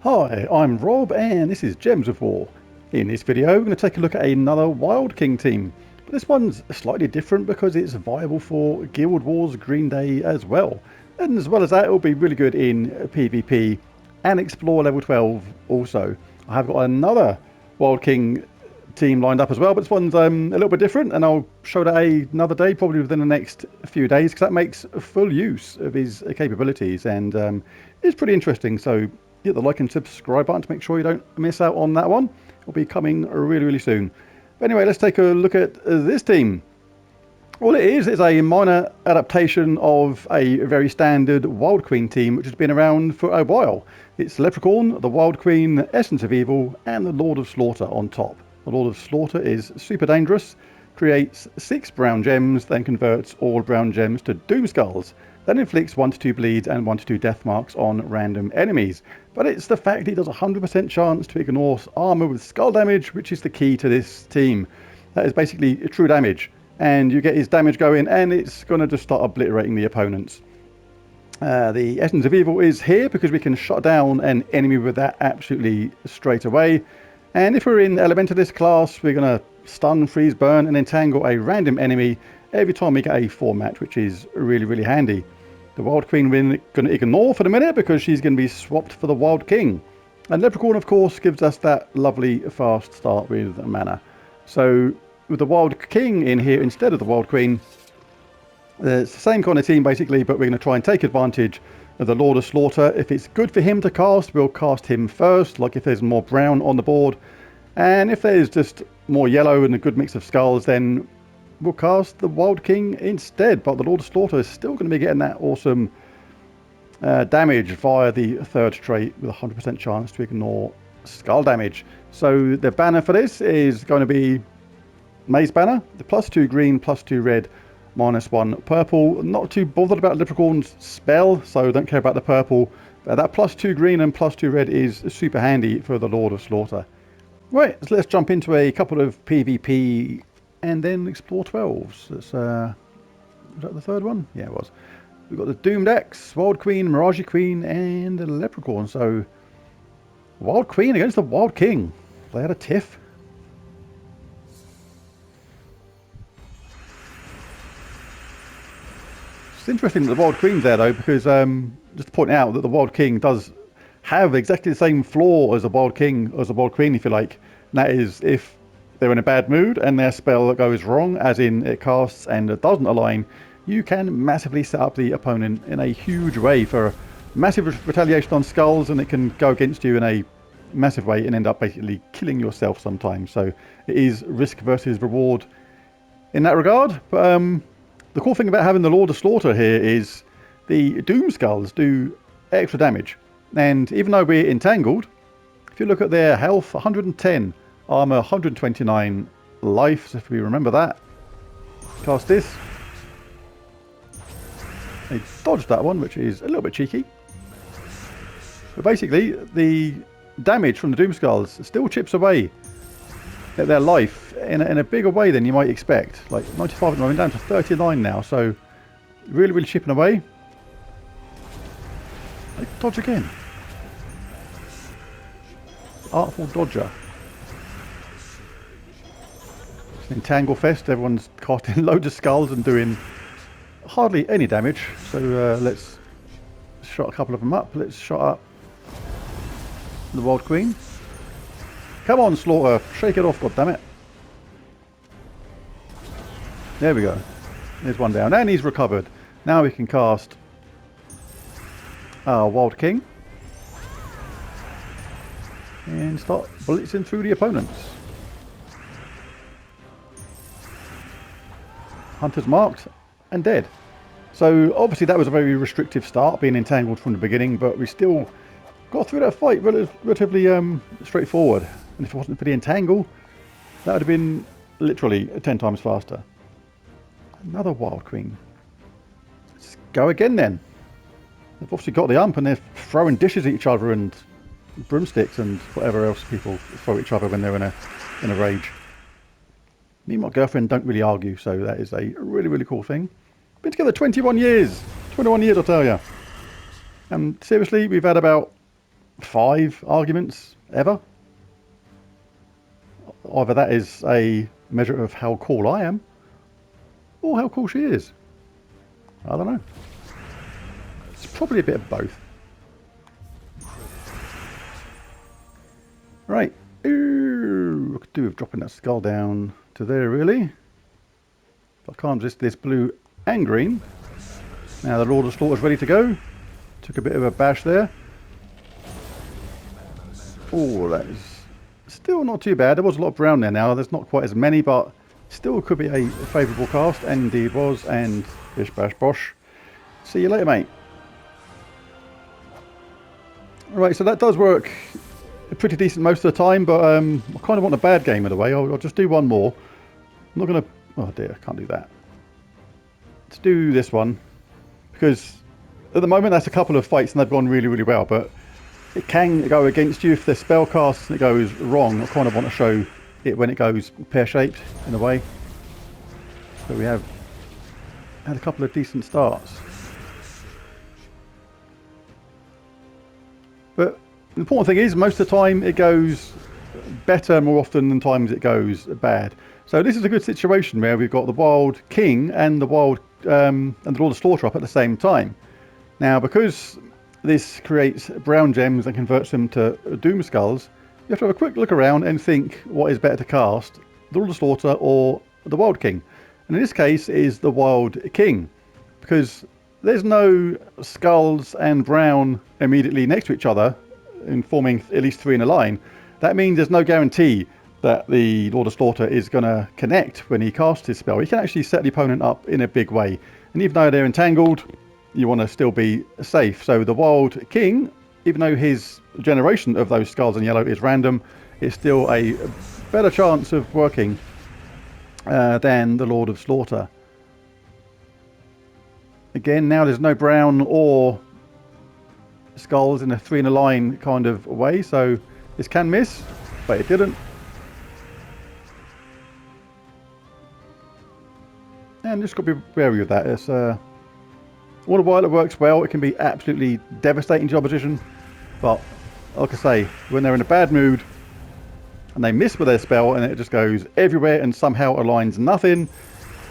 Hi, I'm Rob and this is Gems of War. In this video we're going to take a look at another Wild King team, but this one's slightly different because it's viable for Guild Wars Green Day as well. And as well as that, it'll be really good in PvP and Explore level 12 also. I have got another Wild King team lined up as well, but this one's a little bit different, and I'll show that another day, probably within the next few days, because that makes full use of his capabilities, and it's pretty interesting. So hit the like and subscribe button to make sure you don't miss out on that one. It'll be coming really soon. But anyway, let's take a look at this team. All it is a minor adaptation of a very standard Wild Queen team which has been around for a while. It's Leprechaun, the Wild Queen, Essence of Evil, and the Lord of Slaughter on top. The Lord of Slaughter is super dangerous, creates 6 brown gems, then converts all brown gems to Doom Skulls, then inflicts 1 to 2 bleeds and 1 to 2 death marks on random enemies. But it's the fact he does a 100% chance to ignore armor with skull damage which is the key to this team. That is basically true damage, and you get his damage going and it's going to just start obliterating the opponents. The Essence of Evil is here because we can shut down an enemy with that absolutely straight away. And if we're in Elementalist class, we're going to stun, freeze, burn and entangle a random enemy every time we get a 4 match, which is really handy. The Wild Queen we're going to ignore for the minute because she's going to be swapped for the Wild King. And Leprechaun, of course, gives us that lovely fast start with mana. So with the Wild King in here instead of the Wild Queen, it's the same kind of team basically, but we're going to try and take advantage of the Lord of Slaughter. If it's good for him to cast, we'll cast him first, like if there's more brown on the board. And if there's just more yellow and a good mix of skulls, then we'll cast the Wild King instead. But the Lord of Slaughter is still going to be getting that awesome damage via the third trait with a 100% chance to ignore skull damage. So the banner for this is going to be Maze Banner, the +2 green, +2 red, -1 purple. Not too bothered about Leprechaun's spell, so don't care about the purple. But that +2 green and +2 red is super handy for the Lord of Slaughter. Right, so let's jump into a couple of PvP and then explore 12s. That's, was that the third one? Yeah, it was. We've got the Doomed Axe, Wild Queen, Mirage Queen, and a Leprechaun. So, Wild Queen against the Wild King. They had a tiff. It's interesting that the Wild Queen's there though, because just to point out that the Wild King does have exactly the same flaw as the Wild King, as the Wild Queen, if you like. And that is if they're in a bad mood and their spell goes wrong, as in it casts and it doesn't align, you can massively set up the opponent in a huge way for massive retaliation on skulls, and it can go against you in a massive way and end up basically killing yourself sometimes. So it is risk versus reward in that regard. But the cool thing about having the Lord of Slaughter here is the Doom Skulls do extra damage. And even though we're entangled, if you look at their health, 110, armor 129, life, so if we remember that, cast this. They dodged that one, which is a little bit cheeky. But basically, the damage from the Doom Skulls still chips away at their life in a bigger way than you might expect. Like 95 at the moment, down to 39 now, so really chipping away. They dodge again. Artful dodger. It's an entangle fest. Everyone's casting loads of skulls and doing hardly any damage. So let's shot a couple of them up. Let's shot up the Wild Queen. Come on, Slaughter, shake it off, goddammit. There we go. There's one down, and he's recovered. Now we can cast our Wild King and start blitzing through the opponents. Hunter's marked and dead. So obviously that was a very restrictive start, being entangled from the beginning, but we still got through that fight relatively straightforward. And if it wasn't for the entangle, that would have been literally 10 times faster. Another Wild Queen. Let's go again then. They've obviously got the ump and they're throwing dishes at each other and broomsticks and whatever else people throw at each other when they're in a rage. Me and my girlfriend don't really argue, so that is a really cool thing. Been together 21 years. 21 years, I tell you. And seriously, we've had about 5 arguments ever. Either that is a measure of how cool I am, or how cool she is. I don't know. It's probably a bit of both. Right. Ooh, what could do with dropping that skull down to there, really. I can't resist this blue and green. Now the Lord of Slaughter's ready to go. Took a bit of a bash there. Oh, that is still not too bad. There was a lot of brown there now. There's not quite as many, but still could be a favourable cast. And indeed was. And bish bash bosh. See you later, mate. Right, so that does work pretty decent most of the time, but I kind of want a bad game of the way. I'll just do one more. I'm not going to... Oh dear, I can't do that. Let's do this one. Because at the moment that's a couple of fights and they've gone really, really well, but it can go against you if the spell casts and it goes wrong. I kind of want to show it when it goes pear-shaped in a way. So we have had a couple of decent starts. But the important thing is, most of the time it goes better more often than times it goes bad. So this is a good situation where we've got the Wild King and the Wild and the Lord of Slaughter up at the same time. Now, because this creates brown gems and converts them to Doom Skulls, you have to have a quick look around and think what is better to cast, the Lord of Slaughter or the Wild King. And in this case, it is the Wild King, because there's no skulls and brown immediately next to each other and forming at least 3 in a line. That means there's no guarantee that the Lord of Slaughter is going to connect when he casts his spell. He can actually set the opponent up in a big way. And even though they're entangled, you want to still be safe. So the Wild King, even though his generation of those skulls in yellow is random, it's still a better chance of working than the Lord of Slaughter. Again, now there's no brown or skulls in a 3 in a line kind of way, so this can miss, but it didn't. And just got to be wary of that. It's all the while it works well, it can be absolutely devastating to opposition, but like I say, when they're in a bad mood and they miss with their spell and it just goes everywhere and somehow aligns nothing,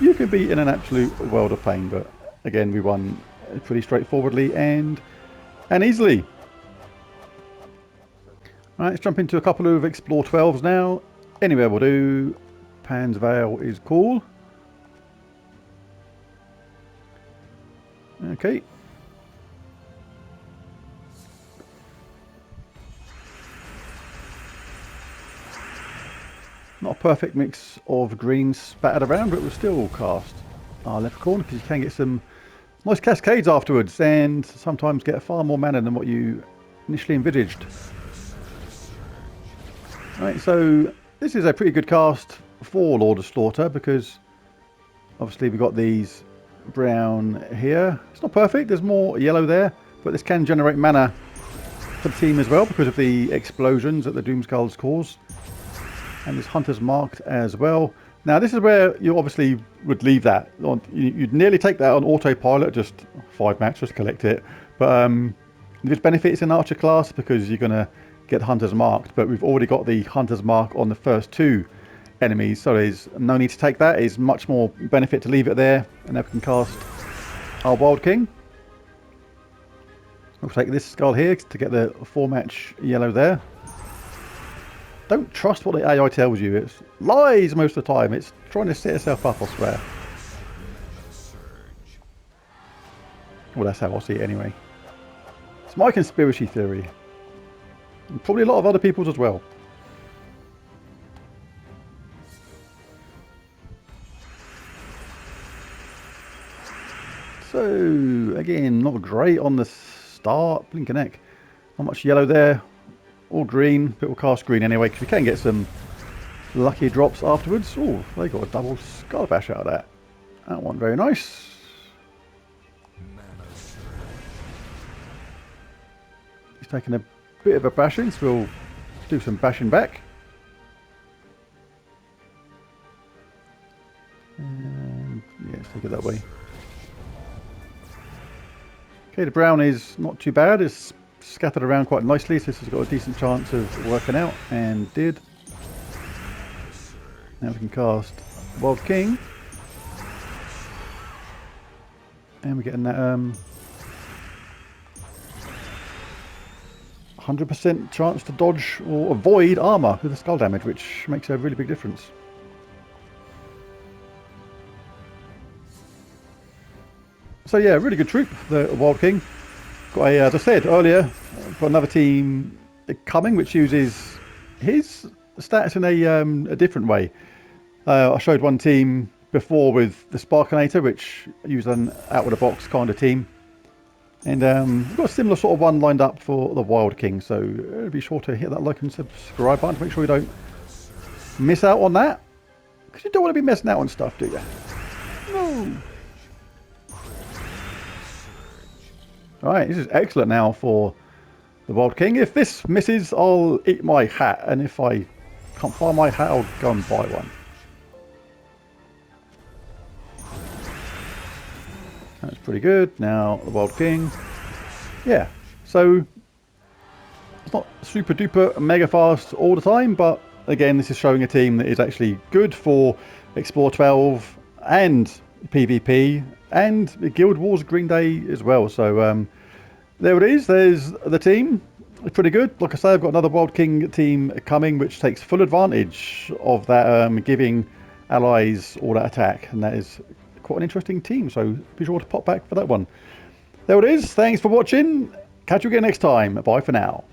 you can be in an absolute world of pain. But again, we won pretty straightforwardly and easily. Alright, let's jump into a couple of Explore 12s now. Anywhere will do. Pan's Veil is cool. Okay. Not a perfect mix of greens spattered around, but we'll still cast our Leprechaun because you can get some nice cascades afterwards and sometimes get far more mana than what you initially envisaged. Right, so this is a pretty good cast for Lord of Slaughter because obviously we've got these brown here. It's not perfect, there's more yellow there, but this can generate mana for the team as well because of the explosions that the Doom Skulls cause. And this Hunter's Marked as well. Now this is where you obviously would leave that. You'd nearly take that on autopilot, just 5 matches, just collect it. But there's benefits in Archer class because you're going to get Hunter's Marked. But we've already got the Hunter's Mark on the first 2 enemies, so there's no need to take that. It's much more benefit to leave it there, and then we can cast our Wild King. We'll take this skull here to get the 4-match yellow there. Don't trust what the AI tells you. It's lies most of the time. It's trying to set itself up, I swear. Well, that's how I see it anyway. It's my conspiracy theory. And probably a lot of other people's as well. So, again, not great on the start. Blinking heck. Not much yellow there. All green, but we'll cast green anyway because we can get some lucky drops afterwards. Oh, they got a double Skull Bash out of that. That one very nice. He's taking a bit of a bashing, so we'll do some bashing back. And yeah, let's take it that way. Okay, the brown is not too bad. It's scattered around quite nicely, so this has got a decent chance of working out, and did. Now we can cast Wild King. And we're getting that 100% chance to dodge or avoid armor with the skull damage, which makes a really big difference. So yeah, really good troop, the Wild King. Got a, as I said earlier, got another team coming which uses his stats in a different way. I showed one team before with the Sparkinator, which used an out-of-the-box kind of team. And we've got a similar sort of one lined up for the Wild King, so be sure to hit that like and subscribe button to make sure you don't miss out on that. Because you don't want to be missing out on stuff, do you? No. Alright, this is excellent now for the Wild King. If this misses, I'll eat my hat, and if I can't find my hat, I'll go and buy one. That's pretty good. Now the Wild King. Yeah, so it's not super duper mega fast all the time, but again, this is showing a team that is actually good for Explore 12 and PvP and Guild Wars Green Day as well. So there it is. There's the team. It's pretty good. Like I say, I've got another Wild King team coming, which takes full advantage of that, giving allies all that attack, and that is quite an interesting team. So be sure to pop back for that one. There it is. Thanks for watching. Catch you again next time. Bye for now.